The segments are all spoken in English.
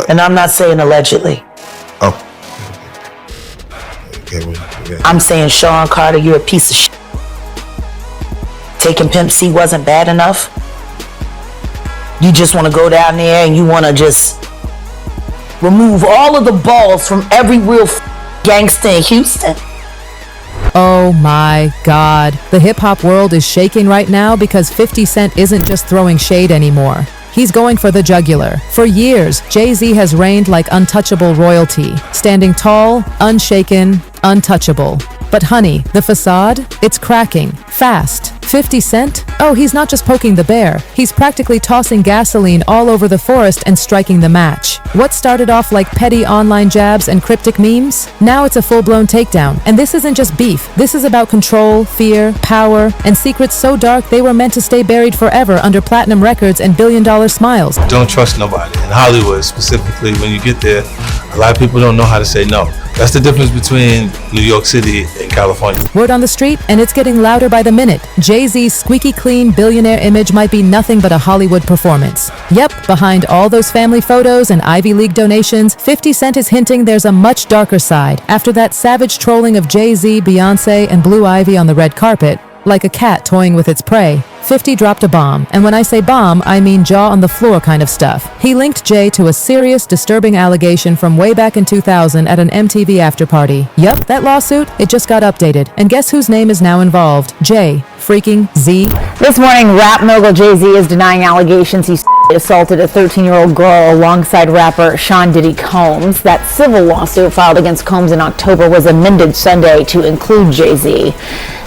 And I'm not saying allegedly. Oh. Okay, well, yeah. I'm saying, Sean Carter, you're a piece of shit. Taking Pimp C wasn't bad enough. You just want to go down there and you want to just remove all of the balls from every real gangster in Houston. Oh my God. The hip-hop world is shaking right now because 50 Cent isn't just throwing shade anymore. He's going for the jugular. For years, Jay-Z has reigned like untouchable royalty, standing tall, unshaken, untouchable. But honey, the facade, it's cracking, fast. 50 Cent? Oh, he's not just poking the bear. He's practically tossing gasoline all over the forest and striking the match. What started off like petty online jabs and cryptic memes? Now it's a full-blown takedown. And this isn't just beef. This is about control, fear, power, and secrets so dark they were meant to stay buried forever under platinum records and billion-dollar smiles. Don't trust nobody. In Hollywood, specifically, when you get there, a lot of people don't know how to say no. That's the difference between New York City and California. Word on the street, and it's getting louder by the minute. Jay-Z's squeaky clean billionaire image might be nothing but a Hollywood performance. Yep, behind all those family photos and Ivy League donations, 50 Cent is hinting there's a much darker side. After that savage trolling of Jay-Z, Beyonce, and Blue Ivy on the red carpet, like a cat toying with its prey, 50 dropped a bomb, and when I say bomb, I mean jaw on the floor kind of stuff. He linked Jay to a serious, disturbing allegation from way back in 2000 at an MTV after-party. Yup, that lawsuit, it just got updated. And guess whose name is now involved? Jay freaking Z. This morning, rap mogul Jay-Z is denying allegations he assaulted a 13-year-old girl alongside rapper Sean Diddy Combs. That civil lawsuit filed against Combs in October was amended Sunday to include Jay-Z.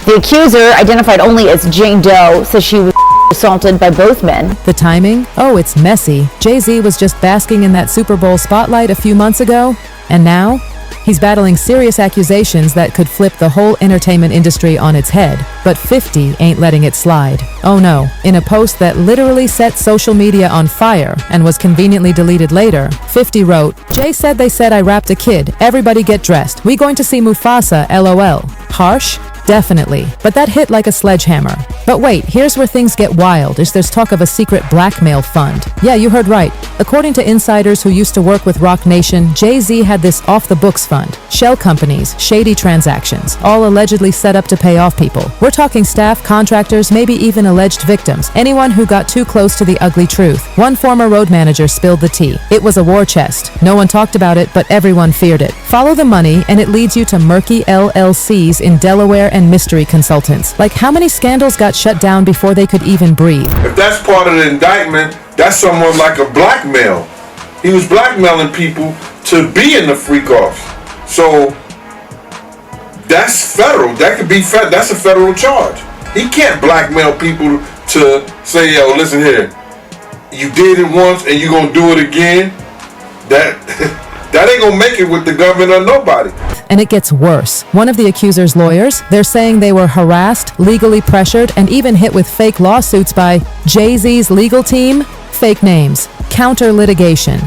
The accuser, identified only as Jane Doe, says she was assaulted by both men. The timing? Oh, it's messy. Jay-Z was just basking in that Super Bowl spotlight a few months ago, and now he's battling serious accusations that could flip the whole entertainment industry on its head. But 50 ain't letting it slide. Oh no. In a post that literally set social media on fire and was conveniently deleted later, 50 wrote, "Jay said they said I rapped a kid. Everybody get dressed. We going to see Mufasa, LOL. Harsh? Definitely. But that hit like a sledgehammer. But wait, here's where things get wild, is there's talk of a secret blackmail fund. Yeah, you heard right. According to insiders who used to work with Roc Nation, Jay-Z had this off-the-books fund. Shell companies, shady transactions, all allegedly set up to pay off people. We're talking staff, contractors, maybe even alleged victims. Anyone who got too close to the ugly truth. One former road manager spilled the tea. It was a war chest. No one talked about it, but everyone feared it. Follow the money, and it leads you to murky LLCs in Delaware and mystery consultants. Like, how many scandals got shut down before they could even breathe? If that's part of the indictment, that's someone like a blackmail. He was blackmailing people to be in the freak offs. So that's federal. That could be that's a federal charge. He can't blackmail people to say, yo, listen here, you did it once and you're gonna do it again. That ain't gonna make it with the government or nobody. And it gets worse. One of the accuser's lawyers, they're saying they were harassed, legally pressured, and even hit with fake lawsuits by Jay-Z's legal team. Fake names. Counter litigation.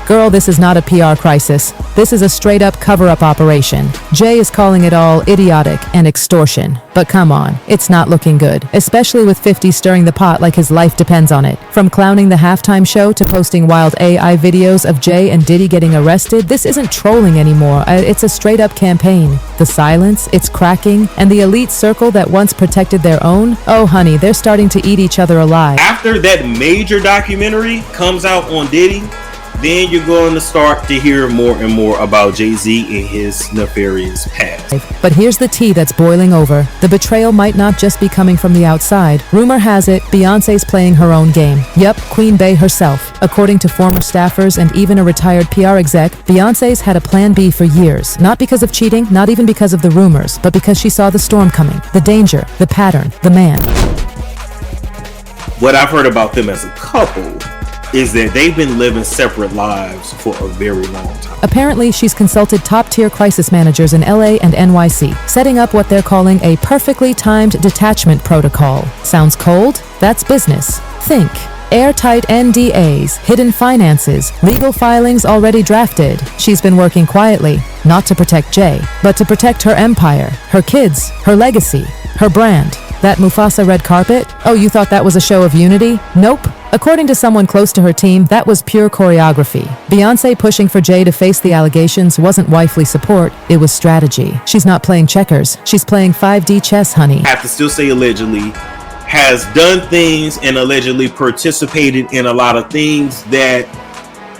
Girl, this is not a PR crisis. This is a straight-up cover-up operation. Jay is calling it all idiotic and extortion. But come on, it's not looking good, especially with 50 stirring the pot like his life depends on it. From clowning the halftime show to posting wild AI videos of Jay and Diddy getting arrested, this isn't trolling anymore. It's a straight-up campaign. The silence, it's cracking, and the elite circle that once protected their own, oh honey, they're starting to eat each other alive. After that major documentary comes out on Diddy, then you're going to start to hear more and more about Jay-Z and his nefarious past. But here's the tea that's boiling over. The betrayal might not just be coming from the outside. Rumor has it, Beyonce's playing her own game. Yep, Queen Bey herself. According to former staffers and even a retired PR exec, Beyonce's had a plan B for years. Not because of cheating, not even because of the rumors, but because she saw the storm coming. The danger, the pattern, the man. What I've heard about them as a couple is that they've been living separate lives for a very long time. Apparently, she's consulted top-tier crisis managers in LA and NYC, setting up what they're calling a perfectly timed detachment protocol. Sounds cold? That's business. Think. Airtight NDAs, hidden finances, legal filings already drafted. She's been working quietly, not to protect Jay, but to protect her empire, her kids, her legacy, her brand. That Mufasa red carpet? Oh, you thought that was a show of unity? Nope. According to someone close to her team, that was pure choreography. Beyoncé pushing for Jay to face the allegations wasn't wifely support, it was strategy. She's not playing checkers, she's playing 5D chess, honey. I have to still say allegedly, has done things and allegedly participated in a lot of things that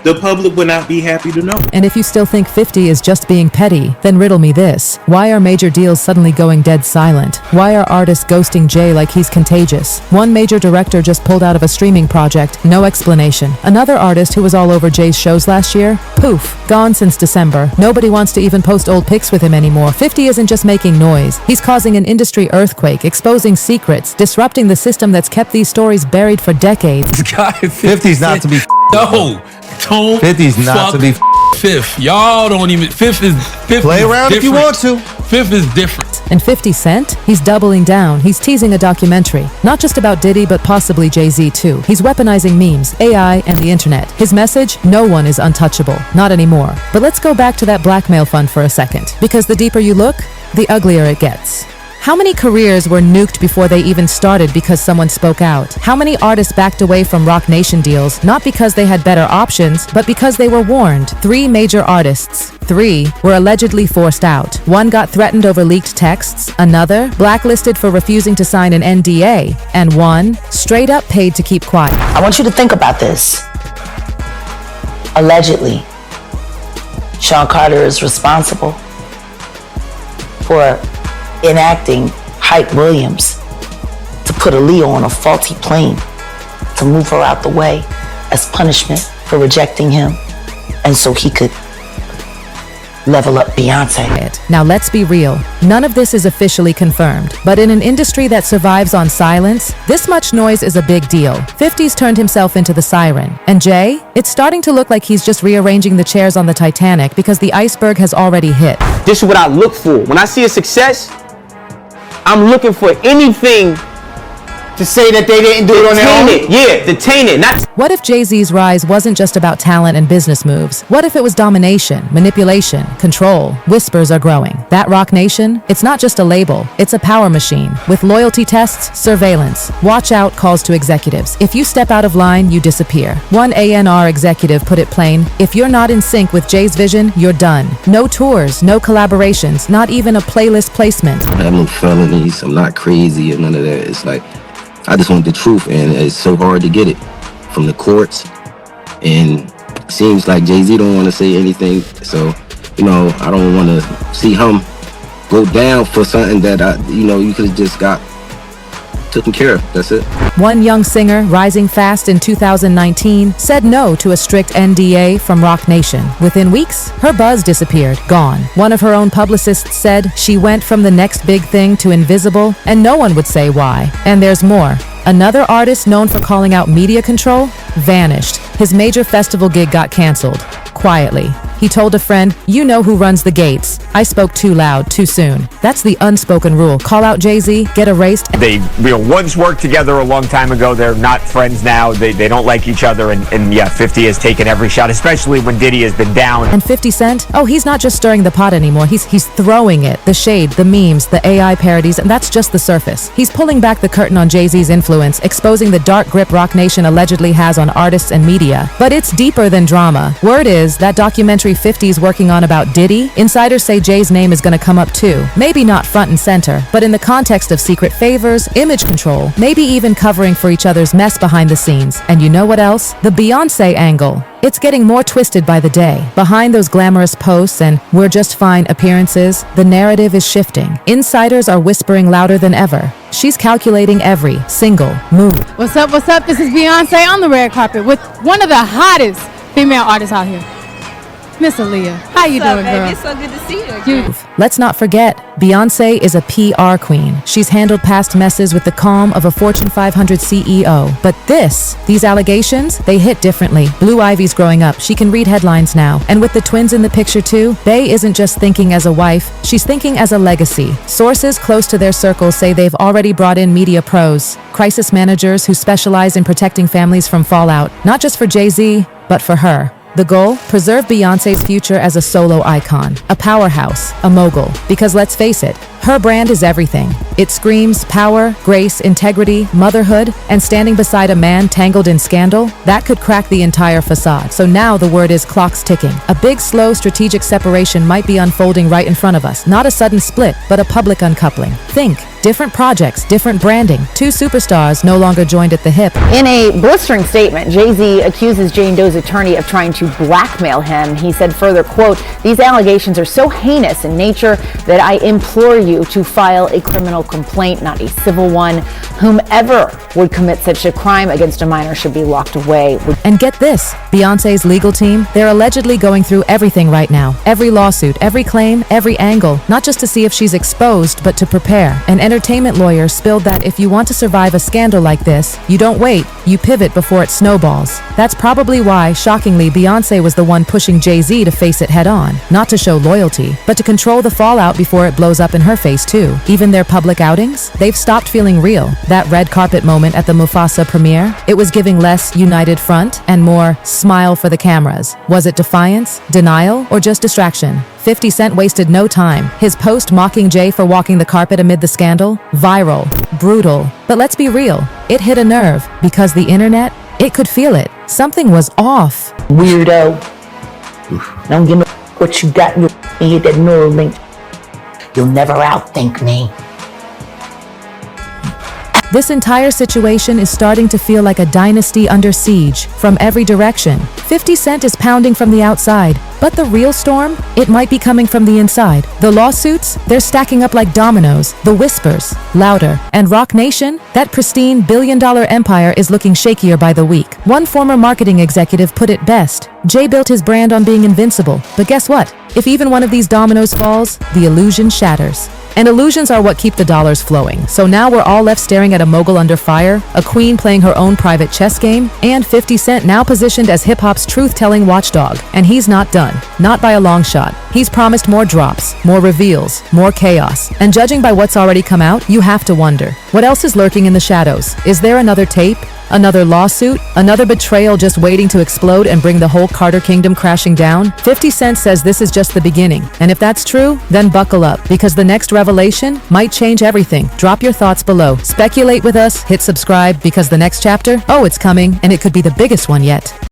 the public would not be happy to know. And if you still think 50 is just being petty, then riddle me this. Why are major deals suddenly going dead silent? Why are artists ghosting Jay like he's contagious? One major director just pulled out of a streaming project, no explanation. Another artist who was all over Jay's shows last year, poof, gone since December. Nobody wants to even post old pics with him anymore. 50 isn't just making noise. He's causing an industry earthquake, exposing secrets, disrupting the system that's kept these stories buried for decades. This guy 50's not to be No, don't 50's not to be fifth. Y'all don't even fifth is play around if you want to. Fifth is different. And 50 Cent? He's doubling down. He's teasing a documentary. Not just about Diddy, but possibly Jay-Z too. He's weaponizing memes, AI, and the internet. His message? No one is untouchable. Not anymore. But let's go back to that blackmail fund for a second. Because the deeper you look, the uglier it gets. How many careers were nuked before they even started because someone spoke out? How many artists backed away from Roc Nation deals, not because they had better options, but because they were warned? 3 major artists. 3 were allegedly forced out. 1 got threatened over leaked texts, another blacklisted for refusing to sign an NDA, and 1 straight up paid to keep quiet. I want you to think about this. Allegedly, Sean Carter is responsible for enacting Hype Williams to put Aaliyah on a faulty plane to move her out the way as punishment for rejecting him, and so he could level up Beyonce. Now let's be real. None of this is officially confirmed, but in an industry that survives on silence, this much noise is a big deal. 50's turned himself into the siren. And Jay? It's starting to look like he's just rearranging the chairs on the Titanic because the iceberg has already hit. This is what I look for. When I see a success, I'm looking for anything To say that they didn't do it on their own? Detain it. Not What if Jay-Z's rise wasn't just about talent and business moves? What if it was domination, manipulation, control? Whispers are growing. That Roc Nation? It's not just a label, it's a power machine. With loyalty tests, surveillance. Watch out calls to executives. If you step out of line, you disappear. One A&R executive put it plain, if you're not in sync with Jay's vision, you're done. No tours, no collaborations, not even a playlist placement. I have no felonies, I'm not crazy or none of that. It's like, I just want the truth, and it's so hard to get it from the courts. And it seems like Jay-Z don't want to say anything, so, I don't want to see him go down for something that, you could have just got taken care of. That's it. One young singer, rising fast in 2019, said no to a strict NDA from Roc Nation. Within weeks, her buzz disappeared, gone. One of her own publicists said she went from the next big thing to invisible, and no one would say why. And there's more. Another artist known for calling out media control vanished. His major festival gig got canceled. Quietly. He told a friend, "You know who runs the gates. I spoke too loud, too soon." That's the unspoken rule. Call out Jay-Z, get erased. they once worked together a long time ago. They're not friends now. They don't like each other. And yeah, 50 has taken every shot, especially when Diddy has been down. And 50 Cent? Oh, he's not just stirring the pot anymore. He's throwing it. The shade, the memes, the AI parodies, and that's just the surface. He's pulling back the curtain on Jay-Z's influence, exposing the dark grip Roc Nation allegedly has on artists and media. But it's deeper than drama. Word is that documentary 50's working on about Diddy, insiders say Jay's name is going to come up too. Maybe not front and center, but in the context of secret favors, image control, maybe even covering for each other's mess behind the scenes. And you know what else? The Beyonce angle. It's getting more twisted by the day. Behind those glamorous posts and "we're just fine" appearances, the narrative is shifting. Insiders are whispering louder than ever. She's calculating every single move. What's up, what's up? This is Beyonce on the red carpet with one of the hottest female artists out here, Miss Aaliyah. How you doing, girl? It's so good to see you again. Let's not forget, Beyonce is a PR queen. She's handled past messes with the calm of a Fortune 500 CEO. But these allegations, they hit differently. Blue Ivy's growing up. She can read headlines now. And with the twins in the picture too, Bey isn't just thinking as a wife, she's thinking as a legacy. Sources close to their circle say they've already brought in media pros, crisis managers who specialize in protecting families from fallout, not just for Jay-Z, but for her. The goal? Preserve Beyoncé's future as a solo icon, a powerhouse, a mogul. Because let's face it, her brand is everything. It screams power, grace, integrity, motherhood, and standing beside a man tangled in scandal, that could crack the entire facade. So now the word is clock's ticking. A big, slow, strategic separation might be unfolding right in front of us. Not a sudden split, but a public uncoupling. Think. Different projects, different branding. Two superstars no longer joined at the hip. In a blistering statement, Jay-Z accuses Jane Doe's attorney of trying to blackmail him. He said further, quote, "These allegations are so heinous in nature that I implore you to file a criminal complaint, not a civil one. Whomever would commit such a crime against a minor should be locked away." And get this, Beyoncé's legal team, they're allegedly going through everything right now. Every lawsuit, every claim, every angle, not just to see if she's exposed, but to prepare. An entertainment lawyer spilled that if you want to survive a scandal like this, you don't wait, you pivot before it snowballs. That's probably why, shockingly, Beyoncé was the one pushing Jay-Z to face it head on. Not to show loyalty, but to control the fallout before it blows up in her face too. Even their public outings, they've stopped feeling real. That red carpet moment at the Mufasa premiere, it was giving less united front and more smile for the cameras. Was it defiance, denial, or just distraction? 50 Cent wasted no time. His post mocking Jay for walking the carpet amid the scandal? Viral. Brutal. But let's be real. It hit a nerve because the internet, it could feel it. Something was off. Weirdo. Don't give me what you got in your head, that neural link. You'll never outthink me. This entire situation is starting to feel like a dynasty under siege from every direction. 50 Cent is pounding from the outside, but the real storm, it might be coming from the inside. The lawsuits, they're stacking up like dominoes. The whispers, louder. And Rock Nation, that pristine billion-dollar empire is looking shakier by the week. One former marketing executive put it best. Jay built his brand on being invincible, but guess what? If even one of these dominoes falls, the illusion shatters. And illusions are what keep the dollars flowing. So now we're all left staring at a mogul under fire, a queen playing her own private chess game, and 50 Cent now positioned as hip-hop's truth-telling watchdog. And he's not done. Not by a long shot. He's promised more drops, more reveals, more chaos. And judging by what's already come out, you have to wonder, what else is lurking in the shadows? Is there another tape? Another lawsuit? Another betrayal just waiting to explode and bring the whole Carter Kingdom crashing down? 50 Cent says this is just the beginning. And if that's true, then buckle up, because the next revelation might change everything. Drop your thoughts below. Speculate with us, hit subscribe, because the next chapter, oh, it's coming, and it could be the biggest one yet.